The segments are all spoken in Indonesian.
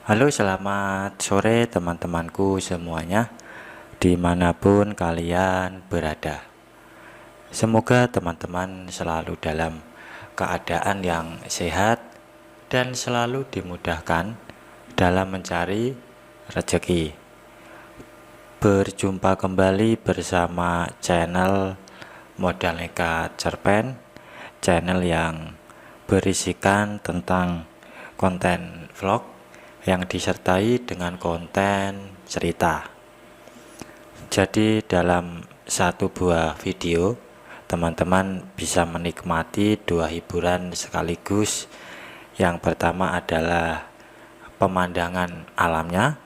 Halo, selamat sore teman-temanku semuanya, dimanapun kalian berada. Semoga teman-teman selalu dalam keadaan yang sehat dan selalu dimudahkan dalam mencari rezeki. Berjumpa kembali bersama channel Modal Nekat Cerpen, channel yang berisikan tentang konten vlog yang disertai dengan konten cerita. Jadi dalam satu buah video, teman-teman bisa menikmati dua hiburan sekaligus. Yang pertama adalah pemandangan alamnya,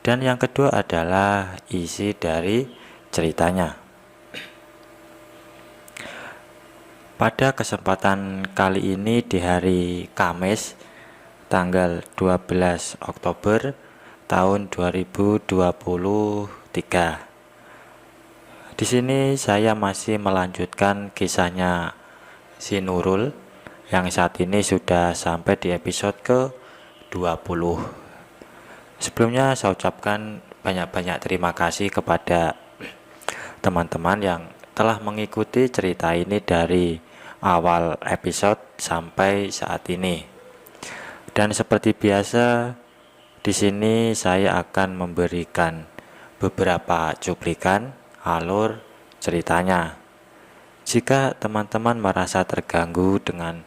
dan yang kedua adalah isi dari ceritanya. Pada kesempatan kali ini di hari Kamis tanggal 12 Oktober tahun 2023. Di sini saya masih melanjutkan kisahnya si Nurul yang saat ini sudah sampai di episode ke-20. Sebelumnya saya ucapkan banyak-banyak terima kasih kepada teman-teman yang telah mengikuti cerita ini dari awal episode sampai saat ini. Dan seperti biasa, di sini saya akan memberikan beberapa cuplikan alur ceritanya. Jika teman-teman merasa terganggu dengan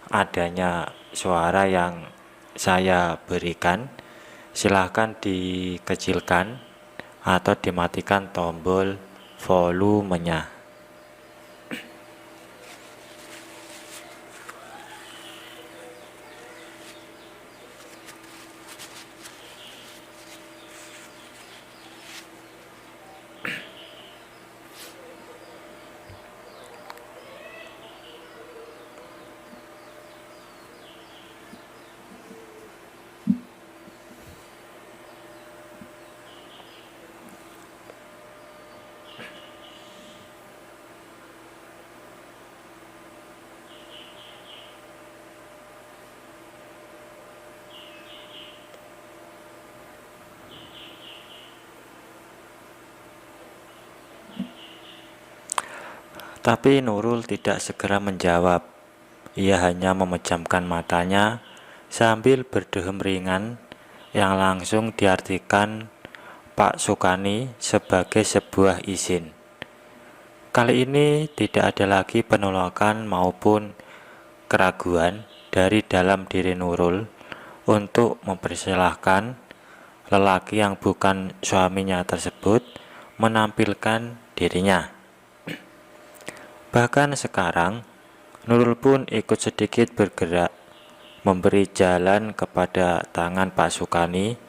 adanya suara yang saya berikan, silahkan dikecilkan atau dimatikan tombol volumenya. Tapi Nurul tidak segera menjawab. Ia hanya memejamkan matanya sambil berdehem ringan yang langsung diartikan Pak Sukani sebagai sebuah izin. Kali ini tidak ada lagi penolakan maupun keraguan dari dalam diri Nurul untuk mempersilahkan lelaki yang bukan suaminya tersebut menampilkan dirinya. Bahkan sekarang, Nurul pun ikut sedikit bergerak, memberi jalan kepada tangan Pak Sukani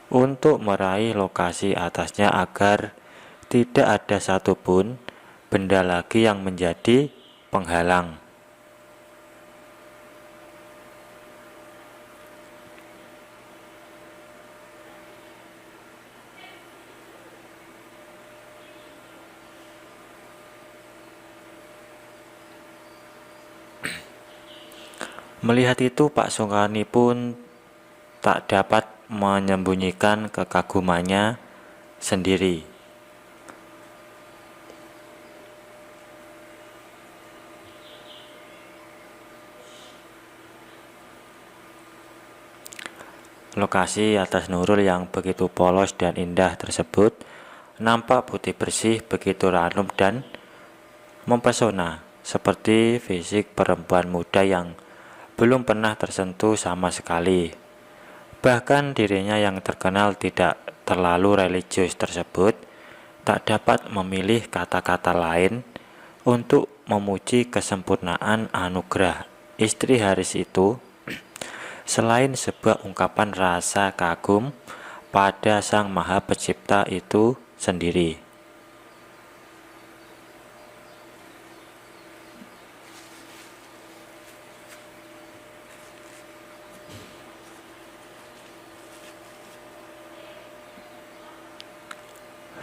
untuk meraih lokasi atasnya agar tidak ada satupun benda lagi yang menjadi penghalang. Melihat itu, Pak Sukani pun tak dapat menyembunyikan kekagumannya sendiri. Lokasi atas Nurul yang begitu polos dan indah tersebut nampak putih bersih, begitu ranum dan mempesona, seperti fisik perempuan muda yang belum pernah tersentuh sama sekali. Bahkan dirinya yang terkenal tidak terlalu religius tersebut tak dapat memilih kata-kata lain untuk memuji kesempurnaan anugerah istri Haris itu selain sebuah ungkapan rasa kagum pada Sang Maha Pencipta itu sendiri.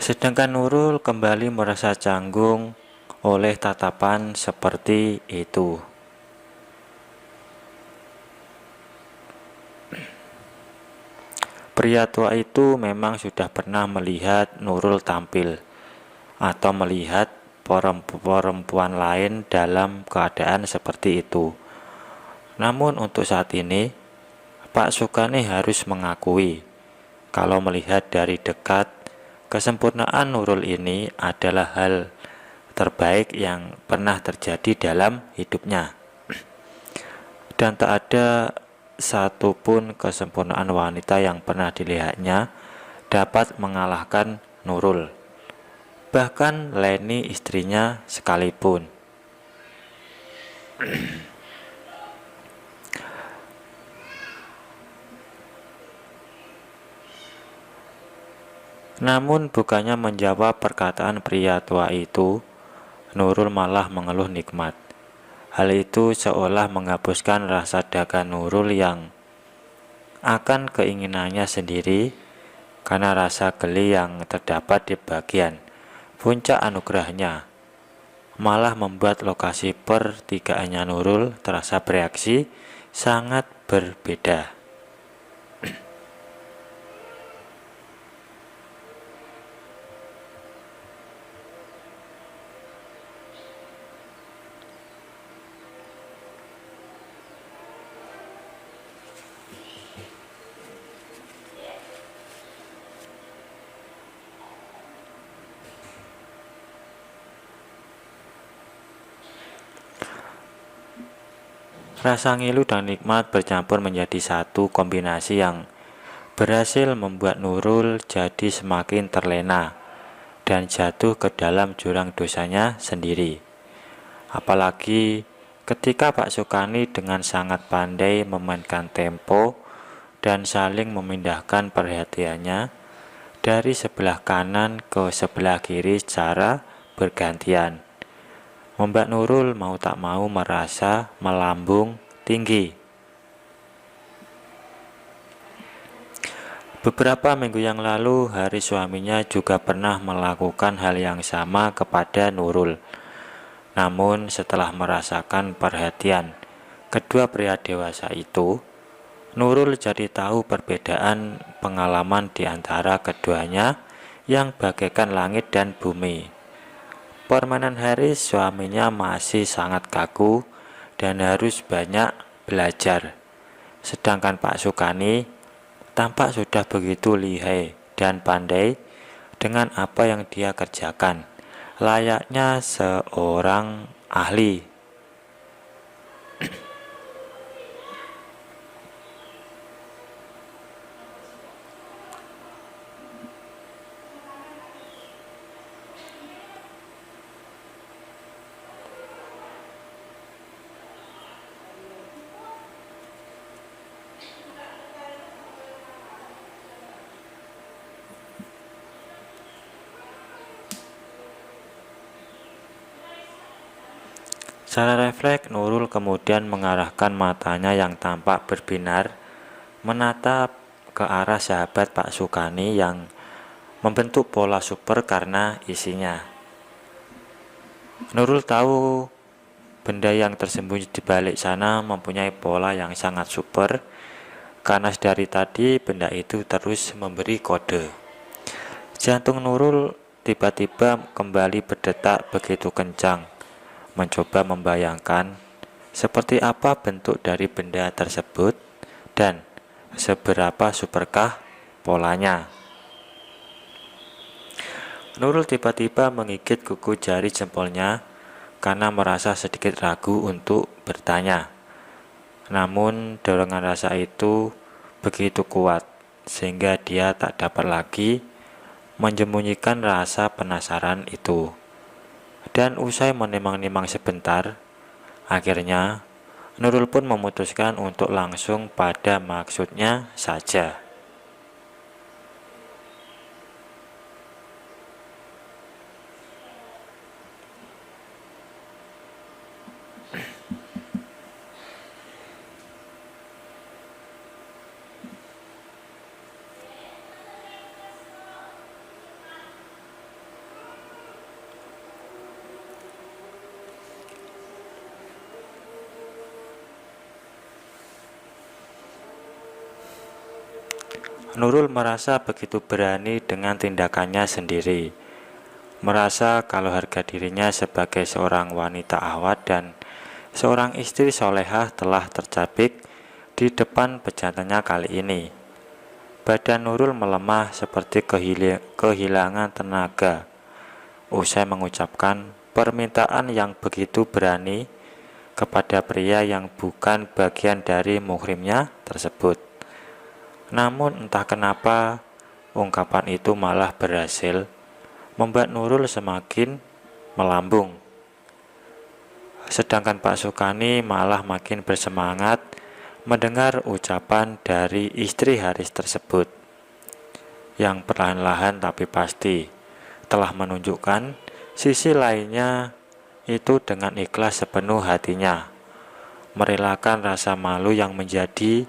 Sedangkan Nurul kembali merasa canggung oleh tatapan seperti itu. Pria tua itu memang sudah pernah melihat Nurul tampil atau melihat perempuan lain dalam keadaan seperti itu. Namun untuk saat ini, Pak Sukani harus mengakui kalau melihat dari dekat, kesempurnaan Nurul ini adalah hal terbaik yang pernah terjadi dalam hidupnya. Dan tak ada satupun kesempurnaan wanita yang pernah dilihatnya dapat mengalahkan Nurul. Bahkan Leni istrinya sekalipun. Namun bukannya menjawab perkataan pria tua itu, Nurul malah mengeluh nikmat. Hal itu seolah menghapuskan rasa dagang Nurul yang akan keinginannya sendiri karena rasa geli yang terdapat di bagian puncak anugerahnya malah membuat lokasi pertigaannya Nurul terasa bereaksi sangat berbeda. Rasa ngilu dan nikmat bercampur menjadi satu kombinasi yang berhasil membuat Nurul jadi semakin terlena dan jatuh ke dalam jurang dosanya sendiri. Apalagi ketika Pak Sukani dengan sangat pandai memainkan tempo dan saling memindahkan perhatiannya dari sebelah kanan ke sebelah kiri secara bergantian, membuat Nurul mau tak mau merasa melambung tinggi. Beberapa minggu yang lalu, hari suaminya juga pernah melakukan hal yang sama kepada Nurul. Namun setelah merasakan perhatian kedua pria dewasa itu, Nurul jadi tahu perbedaan pengalaman di antara keduanya yang bagaikan langit dan bumi. Permainan Haris suaminya masih sangat kaku dan harus banyak belajar. Sedangkan Pak Sukani tampak sudah begitu lihai dan pandai dengan apa yang dia kerjakan, layaknya seorang ahli. Secara refleks, Nurul kemudian mengarahkan matanya yang tampak berbinar menatap ke arah sahabat Pak Sukani yang membentuk pola super karena isinya. Nurul tahu benda yang tersembunyi di balik sana mempunyai pola yang sangat super karena dari tadi benda itu terus memberi kode. Jantung Nurul tiba-tiba kembali berdetak begitu kencang, mencoba membayangkan seperti apa bentuk dari benda tersebut dan seberapa superkah polanya. Nurul tiba-tiba menggigit kuku jari jempolnya karena merasa sedikit ragu untuk bertanya. Namun dorongan rasa itu begitu kuat sehingga dia tak dapat lagi menyembunyikan rasa penasaran itu. Dan usai menimang-nimang sebentar, akhirnya Nurul pun memutuskan untuk langsung pada maksudnya saja. Nurul merasa begitu berani dengan tindakannya sendiri, merasa kalau harga dirinya sebagai seorang wanita awat dan seorang istri solehah telah tercabik di depan pejantannya kali ini. Badan Nurul melemah seperti kehilangan tenaga usai mengucapkan permintaan yang begitu berani kepada pria yang bukan bagian dari muhrimnya tersebut. Namun entah kenapa ungkapan itu malah berhasil membuat Nurul semakin melambung. Sedangkan Pak Sukani malah makin bersemangat mendengar ucapan dari istri Haris tersebut, yang perlahan-lahan tapi pasti telah menunjukkan sisi lainnya, itu dengan ikhlas sepenuh hatinya, merelakan rasa malu yang menjadi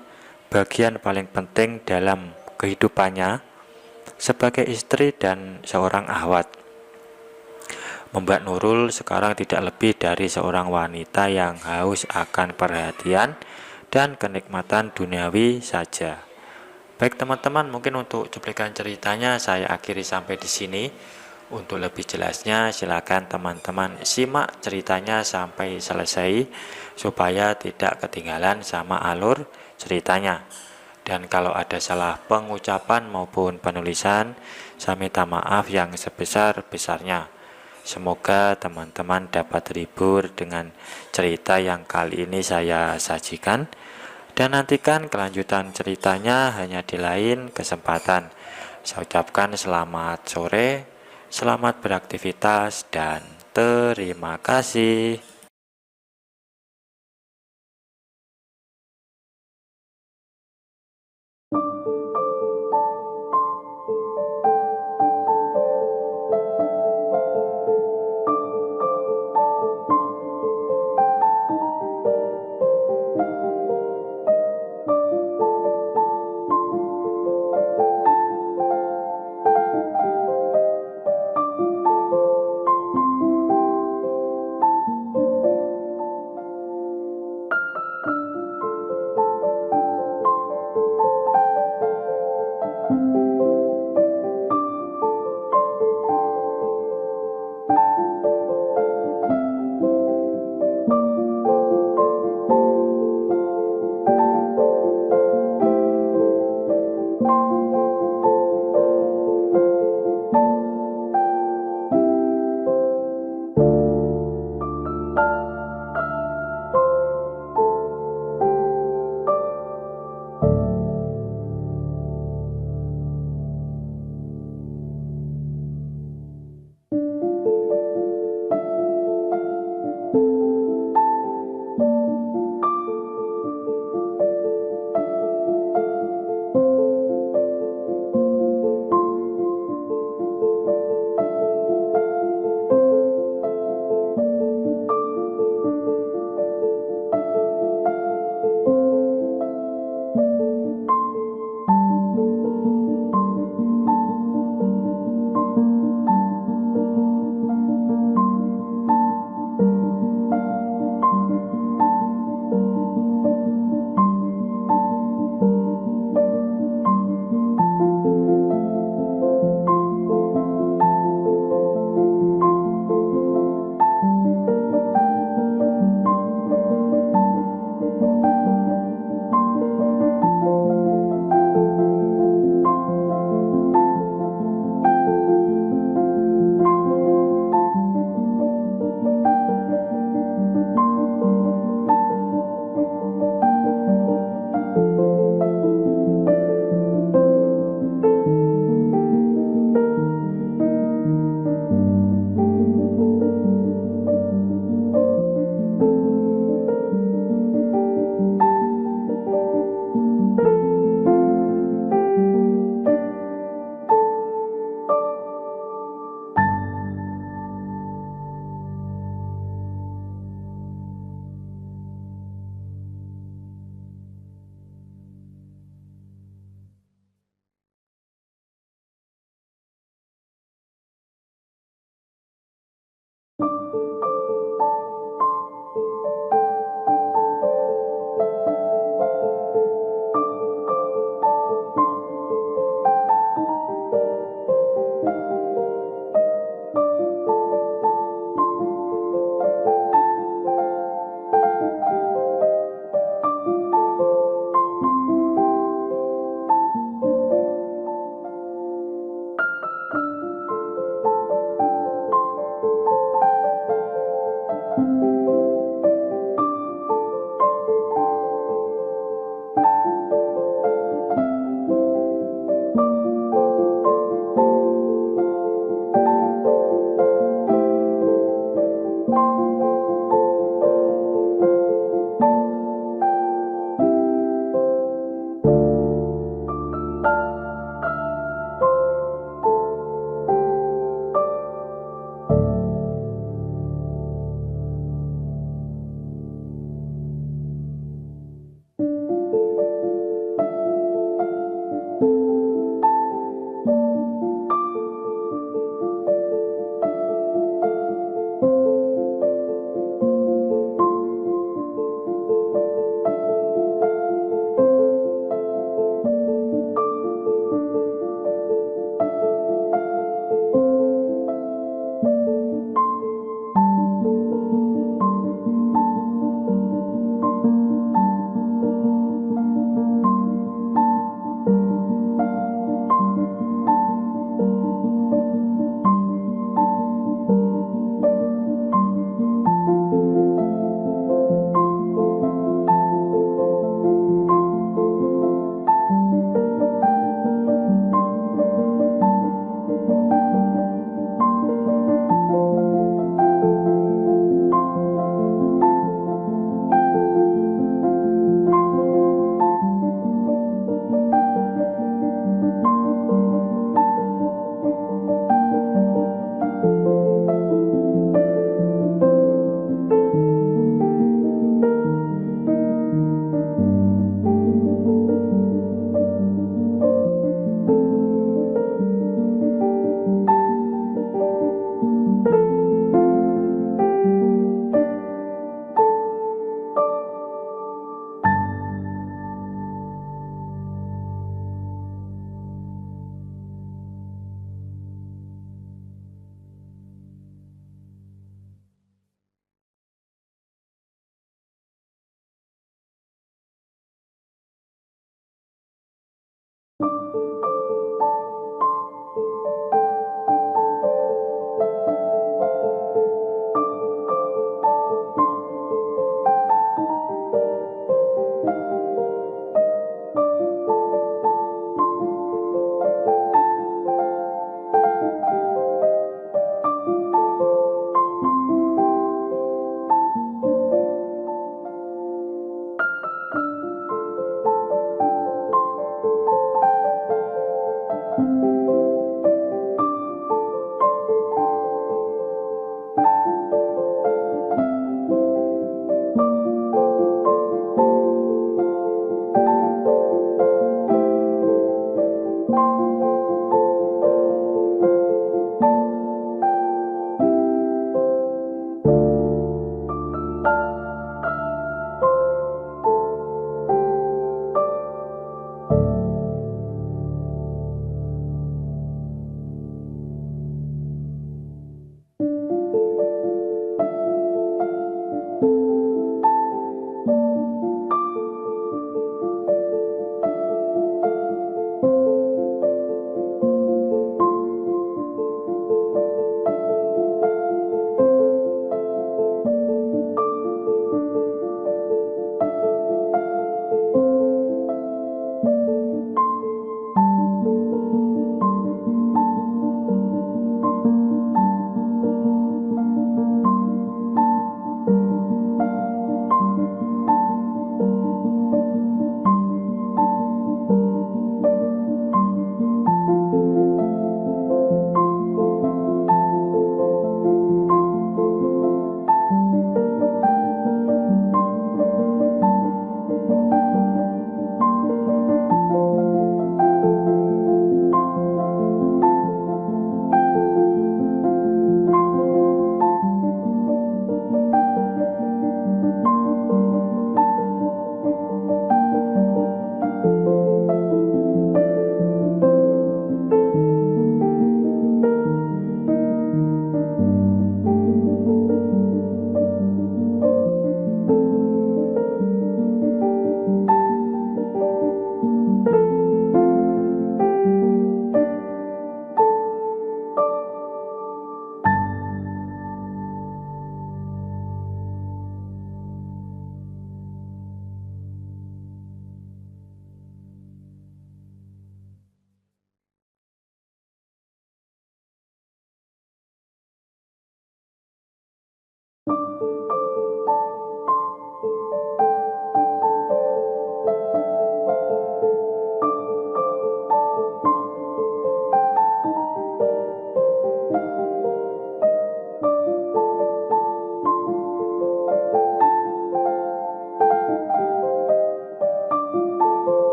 bagian paling penting dalam kehidupannya sebagai istri dan seorang ahwat, membuat Nurul sekarang tidak lebih dari seorang wanita yang haus akan perhatian dan kenikmatan duniawi saja. Baik teman-teman, mungkin untuk cuplikan ceritanya saya akhiri sampai di sini. Untuk lebih jelasnya silakan teman-teman simak ceritanya sampai selesai supaya tidak ketinggalan sama alur ceritanya. Dan kalau ada salah pengucapan maupun penulisan, saya minta maaf yang sebesar-besarnya. Semoga teman-teman dapat terhibur dengan cerita yang kali ini saya sajikan, dan nantikan kelanjutan ceritanya hanya di lain kesempatan. Saya ucapkan selamat sore, selamat beraktivitas, dan terima kasih.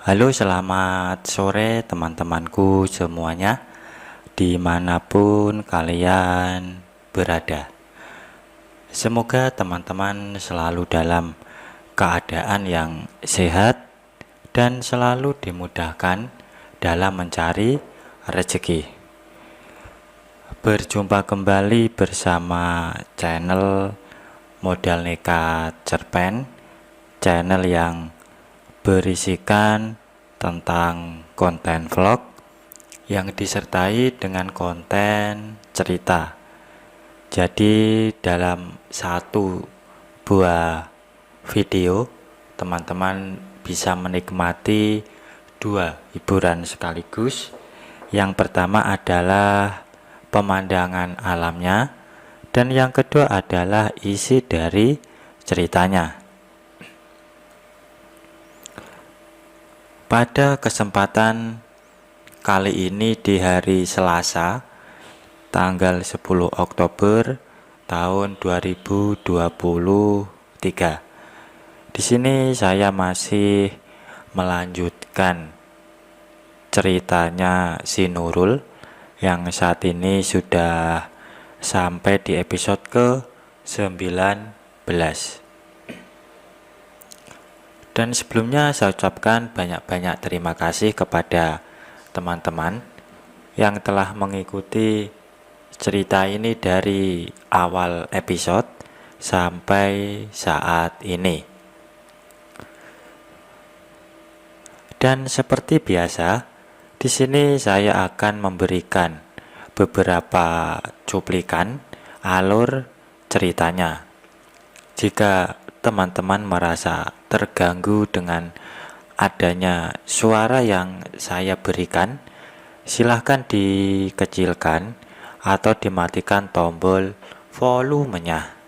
Halo, selamat sore teman-temanku semuanya, dimanapun kalian berada. Semoga teman-teman selalu dalam keadaan yang sehat dan selalu dimudahkan dalam mencari rezeki. Berjumpa kembali bersama channel Modal Nekat Cerpen, channel yang berisikan tentang konten vlog yang disertai dengan konten cerita. Jadi dalam satu buah video, teman-teman bisa menikmati dua hiburan sekaligus. Yang pertama adalah pemandangan alamnya, dan yang kedua adalah isi dari ceritanya. Pada kesempatan kali ini di hari Selasa, tanggal 10 Oktober tahun 2023. Di sini saya masih melanjutkan ceritanya si Nurul yang saat ini sudah sampai di episode ke-19. Dan sebelumnya saya ucapkan banyak-banyak terima kasih kepada teman-teman yang telah mengikuti cerita ini dari awal episode sampai saat ini. Dan seperti biasa, di sini saya akan memberikan beberapa cuplikan alur ceritanya. Jika teman-teman merasa terganggu dengan adanya suara yang saya berikan, silahkan dikecilkan atau dimatikan tombol volumenya.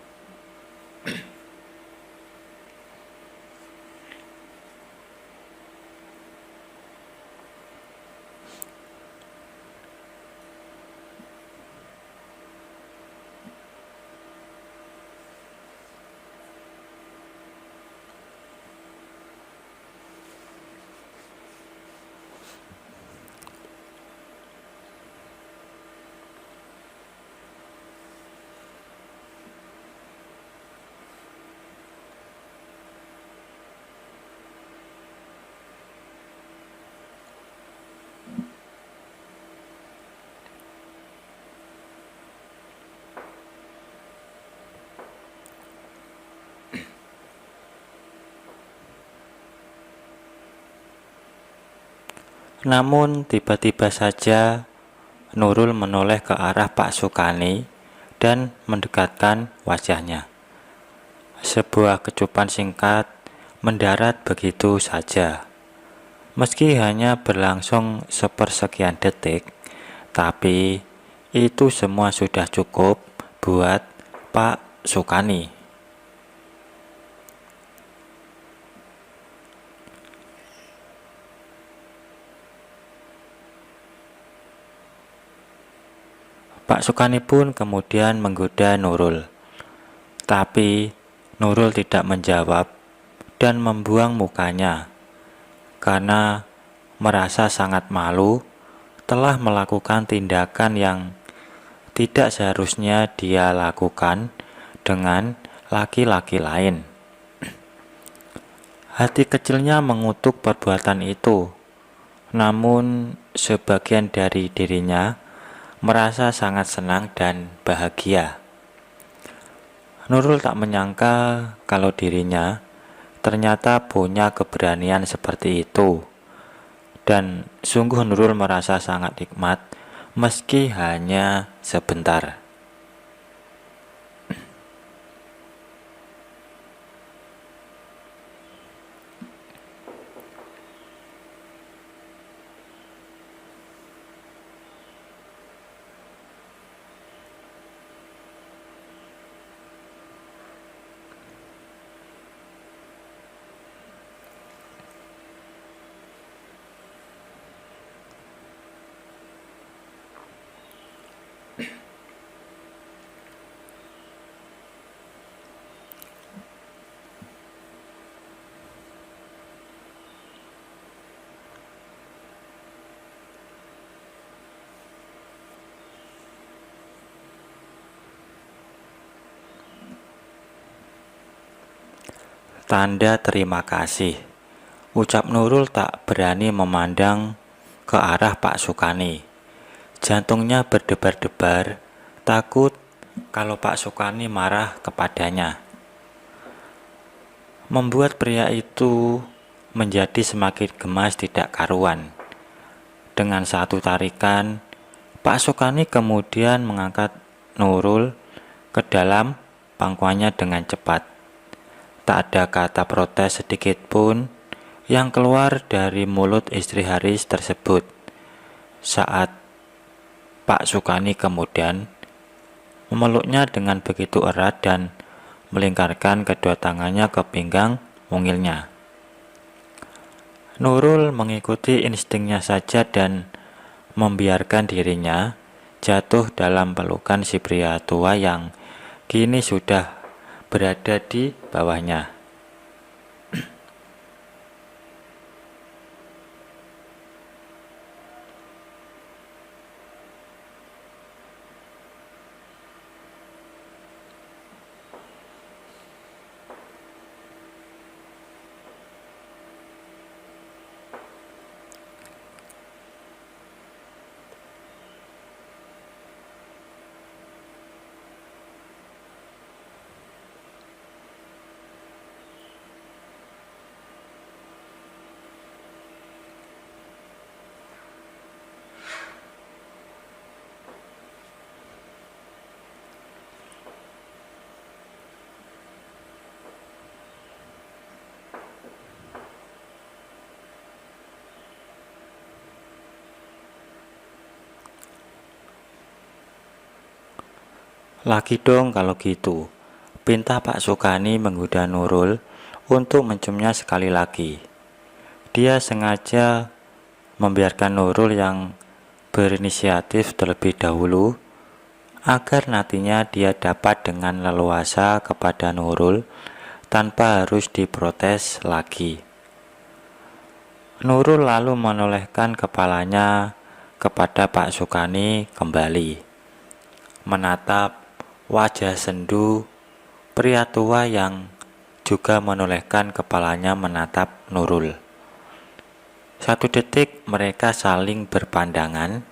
Namun tiba-tiba saja Nurul menoleh ke arah Pak Sukani dan mendekatkan wajahnya. Sebuah kecupan singkat mendarat begitu saja. Meski hanya berlangsung sepersekian detik, tapi itu semua sudah cukup buat Pak Sukani. Pak Sukani pun kemudian menggoda Nurul. Tapi Nurul tidak menjawab dan membuang mukanya karena merasa sangat malu telah melakukan tindakan yang tidak seharusnya dia lakukan dengan laki-laki lain. Hati kecilnya mengutuk perbuatan itu, namun sebagian dari dirinya merasa sangat senang dan bahagia. Nurul tak menyangka kalau dirinya ternyata punya keberanian seperti itu. Dan sungguh Nurul merasa sangat nikmat meski hanya sebentar. Tanda terima kasih. Ucap Nurul tak berani memandang ke arah Pak Sukani. Jantungnya berdebar-debar, takut kalau Pak Sukani marah kepadanya. Membuat pria itu menjadi semakin gemas tidak karuan. Dengan satu tarikan, Pak Sukani kemudian mengangkat Nurul ke dalam pangkuannya dengan cepat. Tak ada kata protes sedikit pun yang keluar dari mulut istri Haris tersebut. Saat Pak Sukani kemudian memeluknya dengan begitu erat dan melingkarkan kedua tangannya ke pinggang mungilnya. Nurul mengikuti instingnya saja dan membiarkan dirinya jatuh dalam pelukan si pria tua yang kini sudah berada di bawahnya. Lagi dong kalau gitu. Pinta Pak Sukani menggoda Nurul untuk menciumnya sekali lagi. Dia sengaja membiarkan Nurul yang berinisiatif terlebih dahulu agar nantinya dia dapat dengan leluasa kepada Nurul tanpa harus diprotes lagi. Nurul lalu menolehkan kepalanya kepada Pak Sukani kembali, menatap wajah sendu pria tua yang juga menolehkan kepalanya menatap Nurul. Satu detik mereka saling berpandangan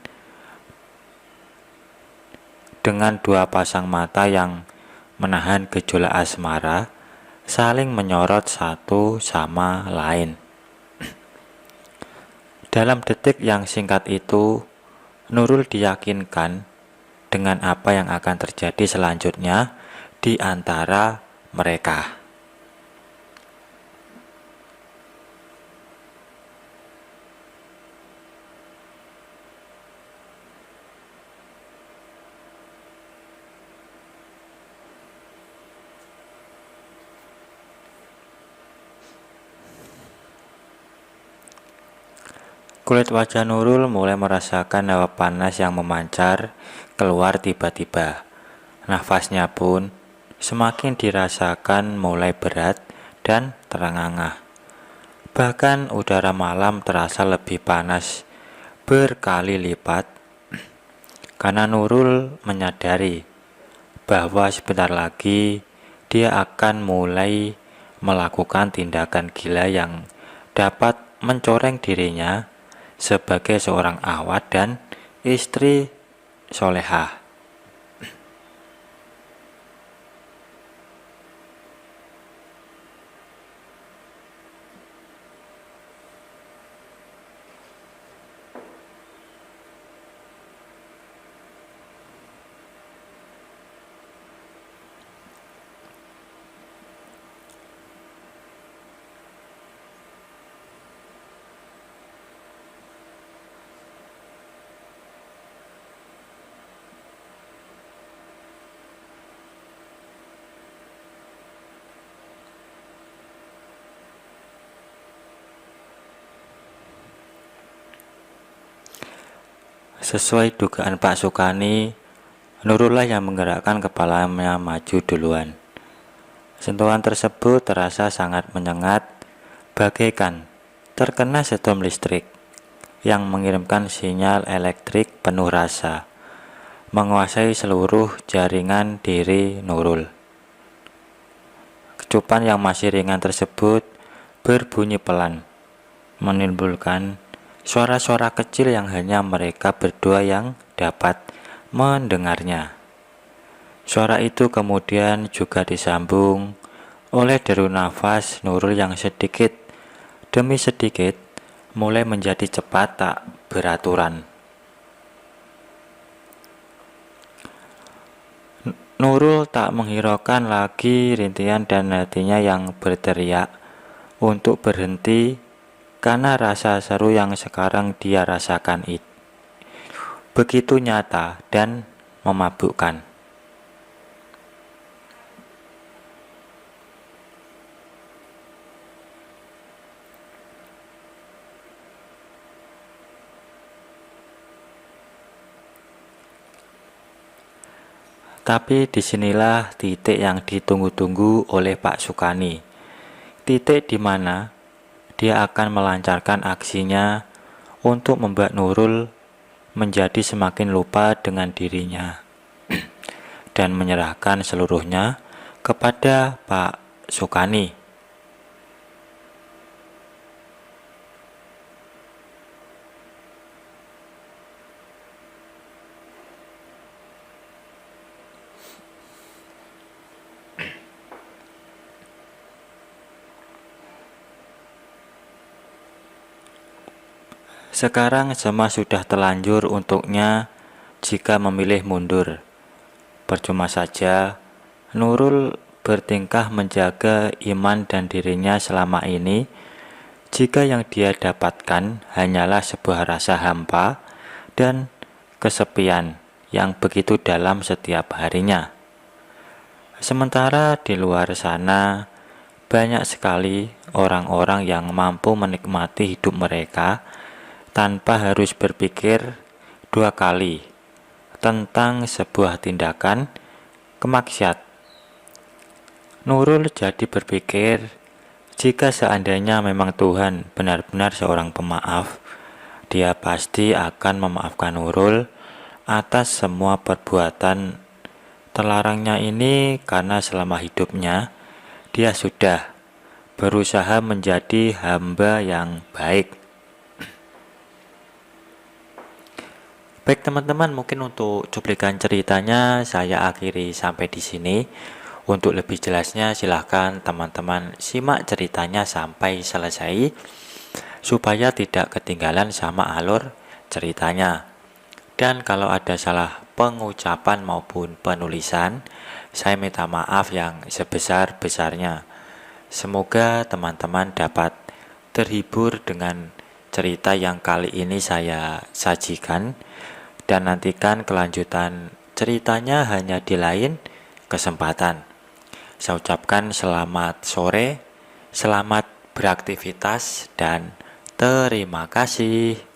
dengan dua pasang mata yang menahan gejolak asmara, saling menyorot satu sama lain. Dalam detik yang singkat itu, Nurul diyakinkan dengan apa yang akan terjadi selanjutnya di antara mereka. Kulit wajah Nurul mulai merasakan hawa panas yang memancar keluar tiba-tiba. Nafasnya pun semakin dirasakan mulai berat dan terengah-engah. Bahkan udara malam terasa lebih panas berkali lipat karena Nurul menyadari bahwa sebentar lagi dia akan mulai melakukan tindakan gila yang dapat mencoreng dirinya sebagai seorang awat dan istri solehah. Sesuai dugaan Pak Sukani, Nurullah yang menggerakkan kepalanya maju duluan. Sentuhan tersebut terasa sangat menyengat, bagaikan terkena setom listrik yang mengirimkan sinyal elektrik penuh rasa, menguasai seluruh jaringan diri Nurul. Kecupan yang masih ringan tersebut berbunyi pelan, menimbulkan suara-suara kecil yang hanya mereka berdua yang dapat mendengarnya. Suara itu kemudian juga disambung oleh deru nafas Nurul yang sedikit demi sedikit mulai menjadi cepat tak beraturan. Nurul tak menghiraukan lagi rintihan dan hatinya yang berteriak untuk berhenti karena rasa seru yang sekarang dia rasakan itu begitu nyata dan memabukkan. Tapi disinilah titik yang ditunggu-tunggu oleh Pak Sukani. Titik di mana dia akan melancarkan aksinya untuk membuat Nurul menjadi semakin lupa dengan dirinya dan menyerahkan seluruhnya kepada Pak Sukani. Sekarang semua sudah terlanjur untuknya jika memilih mundur. Percuma saja Nurul bertingkah menjaga iman dan dirinya selama ini jika yang dia dapatkan hanyalah sebuah rasa hampa dan kesepian yang begitu dalam setiap harinya. Sementara di luar sana, banyak sekali orang-orang yang mampu menikmati hidup mereka tanpa harus berpikir dua kali tentang sebuah tindakan kemaksiat. Nurul jadi berpikir, jika seandainya memang Tuhan benar-benar seorang pemaaf, Dia pasti akan memaafkan Nurul atas semua perbuatan terlarangnya ini, karena selama hidupnya dia sudah berusaha menjadi hamba yang baik. Baik teman-teman, mungkin untuk cuplikan ceritanya saya akhiri sampai di sini. Untuk lebih jelasnya silahkan teman-teman simak ceritanya sampai selesai supaya tidak ketinggalan sama alur ceritanya. Dan kalau ada salah pengucapan maupun penulisan, saya minta maaf yang sebesar-besarnya. Semoga teman-teman dapat terhibur dengan cerita yang kali ini saya sajikan, dan nantikan kelanjutan ceritanya hanya di lain kesempatan. Saya ucapkan selamat sore, selamat beraktivitas, dan terima kasih.